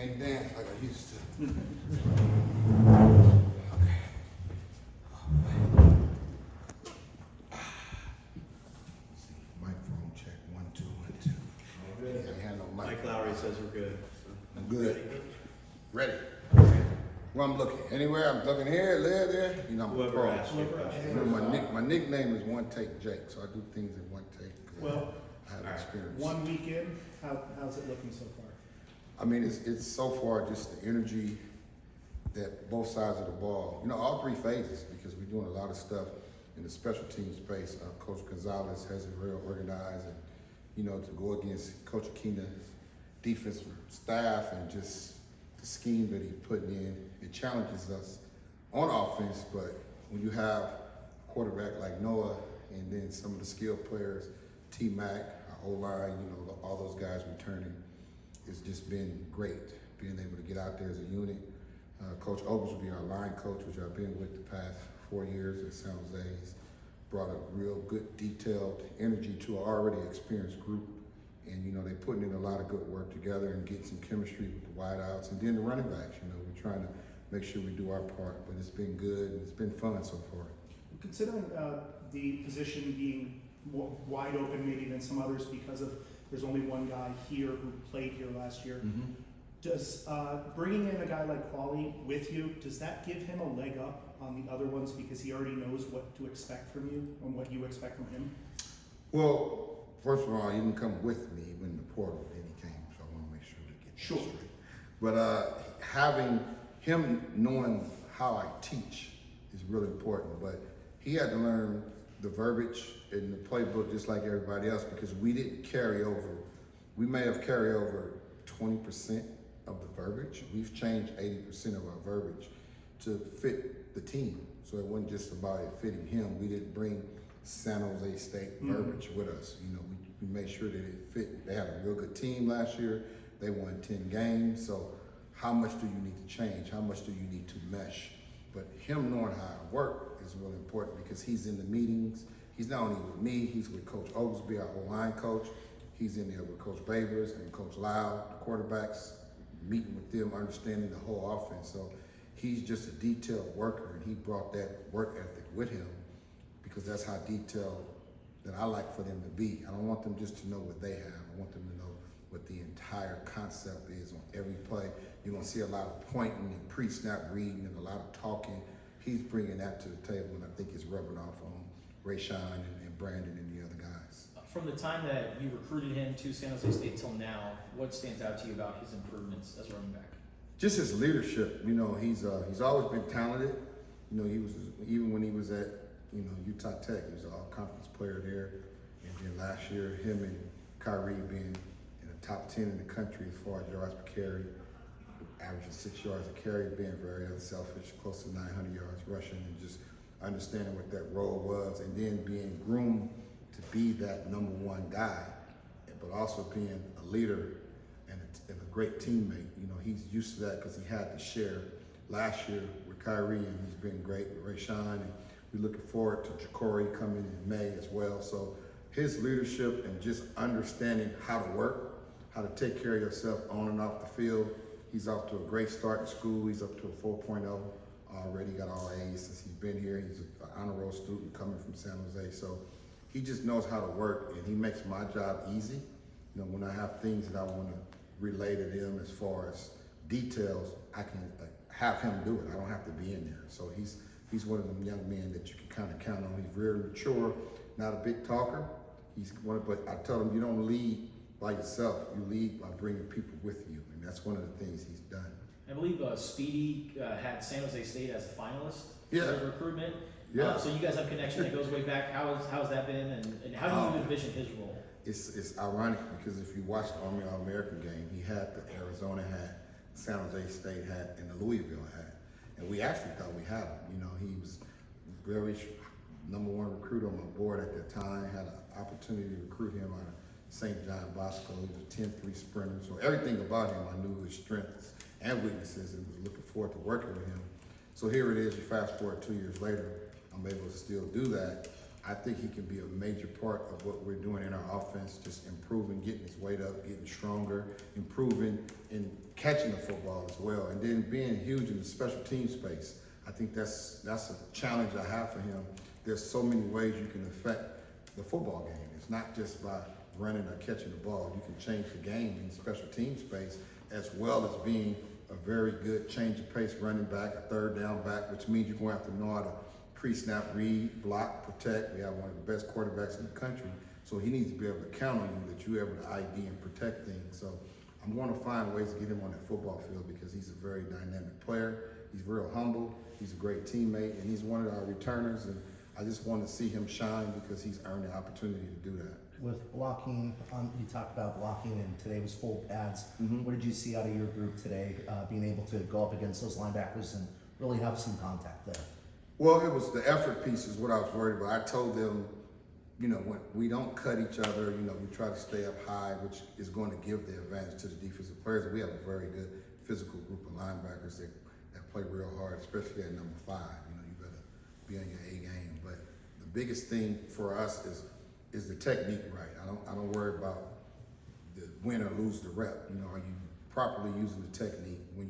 can't dance like I used to. Okay. See, microphone check, 1, 2, 1, 2. All good. Yeah, I had no mic. Mike Lowry says we're good. I'm good. Ready. Where I'm looking? Anywhere? I'm looking here, there. You know, I'm a Whoever pro. asked you. You know, my nickname is One Take Jake, so I do things in one take. Well, I have experience. 1 week in, how's it looking so far? I mean, it's so far just the energy that both sides of the ball, you know, all three phases, because we're doing a lot of stuff in the special team space. Coach Gonzalez has it real organized, and you know, to go against Coach Akina's defensive staff and just the scheme that he put in, it challenges us on offense. But when you have a quarterback like Noah, and then some of the skilled players, T-Mac, our O-line, you know, all those guys returning, it's just been great being able to get out there as a unit. Coach Oglesby, our line coach, which I've been with the past 4 years at San Jose, has brought a real good, detailed energy to an already experienced group. And, you know, they're putting in a lot of good work together and getting some chemistry with the wideouts. And then the running backs, you know, we're trying to make sure we do our part, but it's been good and it's been fun so far. Considering the position being more wide open maybe than some others because of there's only one guy here who played here last year, does bringing in a guy like Qualley with you, does that give him a leg up on the other ones because he already knows what to expect from you and what you expect from him? Well, first of all, he didn't come with me when the portal, then he came, so I want to make sure we get that straight. But having him knowing how I teach is really important. But he had to learn the verbiage in the playbook just like everybody else, because we didn't carry over. We may have carried over 20% of the verbiage. We've changed 80% of our verbiage to fit the team. So it wasn't just about it fitting him. We didn't bring San Jose State verbiage with us. You know, we made sure that it fit. They had a real good team last year. They won 10 games. So how much do you need to change? How much do you need to mesh? But him knowing how I work is really important because he's in the meetings. He's not only with me, he's with Coach Oglesby, our O-line coach. He's in there with Coach Babers and Coach Lau, the quarterbacks, meeting with them, understanding the whole offense. So he's just a detailed worker, and he brought that work ethic with him because that's how detailed that I like for them to be. I don't want them just to know what they have. I want them to know what the entire concept is on every play. You're gonna see a lot of pointing and pre-snap reading and a lot of talking. He's bringing that to the table, and I think it's rubbing off on Rayshawn and Brandon and the other guys. From the time that you recruited him to San Jose State till now, what stands out to you about his improvements as a running back? Just his leadership. You know, he's always been talented. You know, he was, even when he was at, you know, Utah Tech, he was an all-conference player there. And then last year, him and Kyrie being in the top 10 in the country as far as yards per carry, averaging 6 yards a carry, being very unselfish, close to 900 yards rushing, and just understanding what that role was, and then being groomed to be that #1 guy, but also being a leader and a great teammate. You know, he's used to that because he had to share last year with Kyrie, and he's been great with Rayshawn, and we're looking forward to Ja'Cory coming in May as well. So his leadership and just understanding how to work, how to take care of yourself on and off the field. He's off to a great start in school. He's up to a 4.0 already, got all A's since he's been here. He's an honor roll student coming from San Jose. So he just knows how to work, and he makes my job easy. You know, when I have things that I want to relay to them as far as details, I can have him do it. I don't have to be in there. So he's one of them young men that you can kind of count on. He's very mature, not a big talker. But I tell him, you don't lead by yourself. You lead by bringing people with you, and that's one of the things he's done. I believe Speedy had San Jose State as a finalist Yeah. for recruitment. Yeah. So you guys have a connection that goes way back. How's that been, and how do you envision his role? It's ironic because if you watch the Army All-American game, he had the Arizona hat, San Jose State hat, and the Louisville hat. And we actually thought we had him. You know, he was very #1 recruit on my board at that time, had an opportunity to recruit him out of St. John Bosco. He was a 10-3 sprinter. So everything about him, I knew his strengths and weaknesses, and was looking forward to working with him. So here it is, you fast forward 2 years later, I'm able to still do that. I think he can be a major part of what we're doing in our offense, just improving, getting his weight up, getting stronger, improving in catching the football as well, and then being huge in the special team space. I think that's a challenge I have for him. There's so many ways you can affect the football game. It's not just by running or catching the ball. You can change the game in the special team space, as well as being a very good change of pace running back, a third down back, which means you're going to have to know how to pre-snap, read, block, protect. We have one of the best quarterbacks in the country, so he needs to be able to count on you that you're able to ID and protect things. So I'm going to find ways to get him on that football field because he's a very dynamic player. He's real humble. He's a great teammate, and he's one of our returners. And I just want to see him shine because he's earned the opportunity to do that. With blocking, you talked about blocking, and today was full pads. Mhm. What did you see out of your group today, being able to go up against those linebackers and really have some contact there? Well, it was the effort piece is what I was worried about. I told them, when we don't cut each other, we try to stay up high, which is going to give the advantage to the defensive players. We have a very good physical group of linebackers that play real hard, especially at number 5. You better be on your A game. But the biggest thing for us is the technique right. I don't worry about the win or lose the rep. Are you properly using the technique when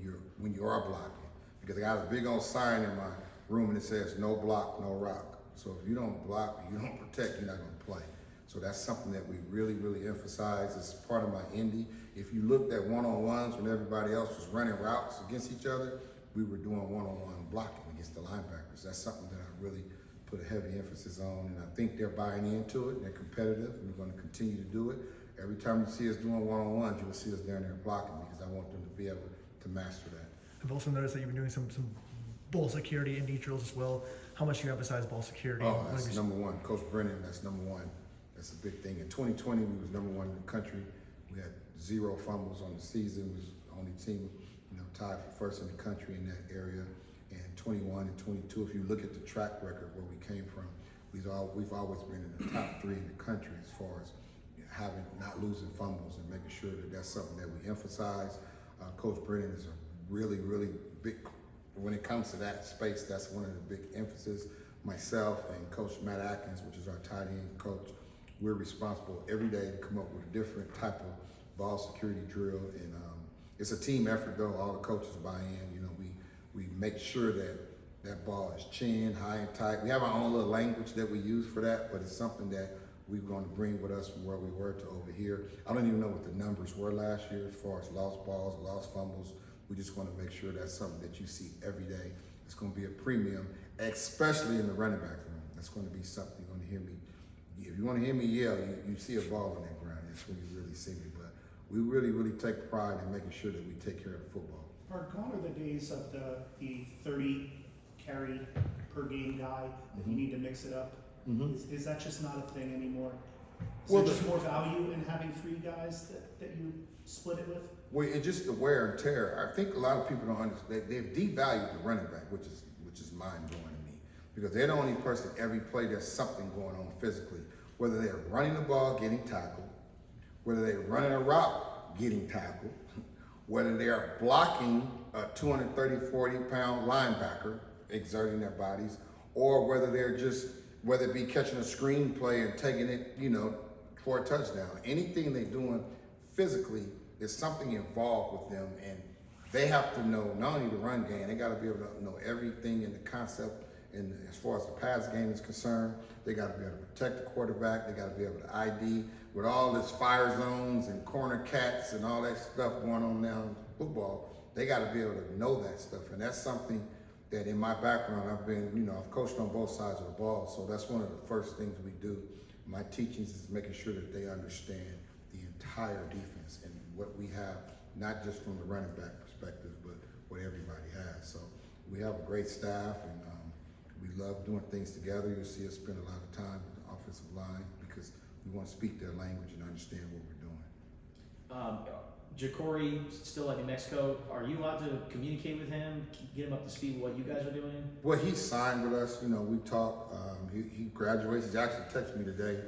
you are blocking? Because I got a big old sign in my room and it says no block, no rock. So if you don't block, you don't protect, you're not going to play. So that's something that we really, really emphasize as part of my indie. If you looked at one-on-ones when everybody else was running routes against each other, we were doing one-on-one blocking against the linebackers. That's something that I really put a heavy emphasis on, and I think they're buying into it. They're competitive, and we're going to continue to do it. Every time you see us doing one-on-ones, you will see us down there blocking because I want them to be able to master that. I've also noticed that you've been doing some ball security in drills as well. How much do you emphasize ball security? Oh, that's number one. Coach Brennan, that's number one. That's a big thing. In 2020, we was number one in the country. We had 0 fumbles on the season. We was the only team, tied for first in the country in that area. And 21 and 22, if you look at the track record where we came from, we've always been in the top 3 in the country as far as not losing fumbles and making sure that that's something that we emphasize. Coach Brennan is a really, really big, when it comes to that space, that's one of the big emphasis. Myself and Coach Matt Atkins, which is our tight end coach, we're responsible every day to come up with a different type of ball security drill. And it's a team effort though, all the coaches buy in. We make sure that ball is chin, high and tight. We have our own little language that we use for that, but it's something that we're going to bring with us from where we were to over here. I don't even know what the numbers were last year as far as lost balls, lost fumbles. We just want to make sure that's something that you see every day. It's going to be a premium, especially in the running back room. That's going to be something you're going to hear me. If you want to hear me yell, you see a ball on that ground. That's when you really see me. But we really, really take pride in making sure that we take care of the football. Are gone are the days of the 30 carry per game guy that you need to mix it up? Is that just not a thing anymore? Is there just more value in having 3 guys that you split it with? Well, it's just the wear and tear. I think a lot of people don't understand. They've devalued the running back, which is mind-blowing to me, because they're the only person every play there's something going on physically. Whether they're running the ball, getting tackled, whether they're running a route, getting tackled, whether they're blocking a 230, 40-pound linebacker, exerting their bodies, or whether it be catching a screen play and taking it, for a touchdown. Anything they're doing physically, there's something involved with them, and they have to know not only the run game, they got to be able to know everything in the concept. And as far as the pass game is concerned, they got to be able to protect the quarterback. They got to be able to ID with all this fire zones and corner cats and all that stuff going on now in football. They got to be able to know that stuff, and that's something that in my background, I've coached on both sides of the ball, so that's one of the first things we do. My teachings is making sure that they understand the entire defense and what we have, not just from the running back perspective, but what everybody has. So we have a great staff, and we love doing things together. You'll see us spend a lot of time with the offensive line because we want to speak their language and understand what we're doing. Ja'Cory still at New Mexico. Are you allowed to communicate with him, get him up to speed with what you guys are doing? Well, he signed with us. We talk. He graduates. He actually texted me today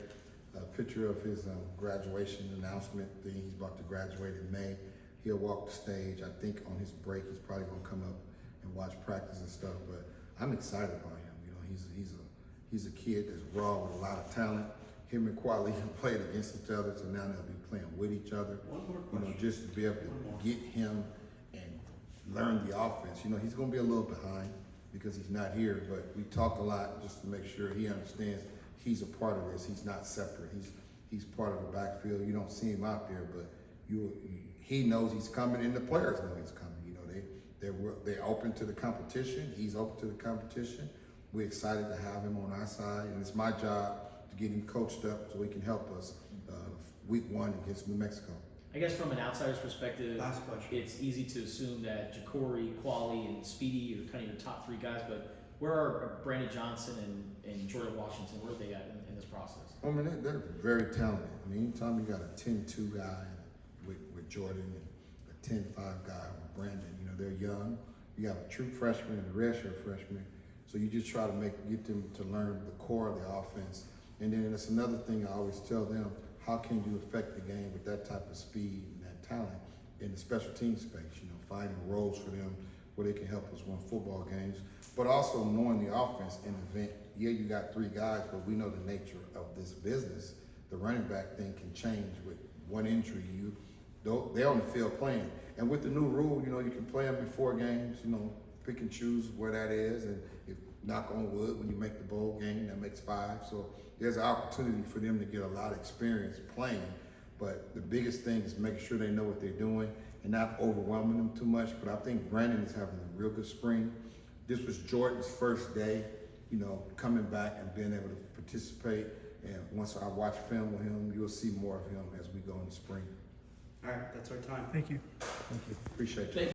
a picture of his graduation announcement thing. He's about to graduate in May. He'll walk the stage. I think on his break, he's probably gonna come up and watch practice and stuff. But I'm excited about him. He's He's a kid that's raw with a lot of talent. Him and Quali have played against each other, so now they'll be playing with each other. One more You know, question. just to be able to get him and learn the offense. You know, he's going to be a little behind because he's not here, but we talk a lot just to make sure he understands he's a part of this. He's not separate. He's part of the backfield. You don't see him out there, but he knows he's coming, and the players know he's coming. You know, they're open to the competition. He's open to the competition. We're excited to have him on our side, and it's my job to get him coached up so he can help us week 1 against New Mexico. I guess from an outsider's perspective, Last question. it's easy to assume that Ja'Cory, Quali, and Speedy are kind of your top 3 guys, but where are Brandon Johnson and Jordan Washington? Where are they at in this process? I mean, they're very talented. I mean, anytime you got a 10-2 guy with Jordan and a 10-5 guy with Brandon, you know, they're young. You got a true freshman and a redshirt freshman. So you just try to get them to learn the core of the offense. And then it's another thing I always tell them, how can you affect the game with that type of speed and that talent in the special team space, you know, finding roles for them where they can help us win football games, but also knowing the offense in the event. Yeah, you got 3 guys, but we know the nature of this business. The running back thing can change with one injury. They're on the field playing. And with the new rule, you know, you can play them in 4 games, you know, pick and choose where that is. And if knock on wood, when you make the bowl game, that makes 5. So there's an opportunity for them to get a lot of experience playing. But the biggest thing is making sure they know what they're doing and not overwhelming them too much. But I think Brandon is having a real good spring. This was Jordan's first day, you know, coming back and being able to participate. And once I watch film with him, you'll see more of him as we go in the spring. All right, that's our time. Thank you. Appreciate you.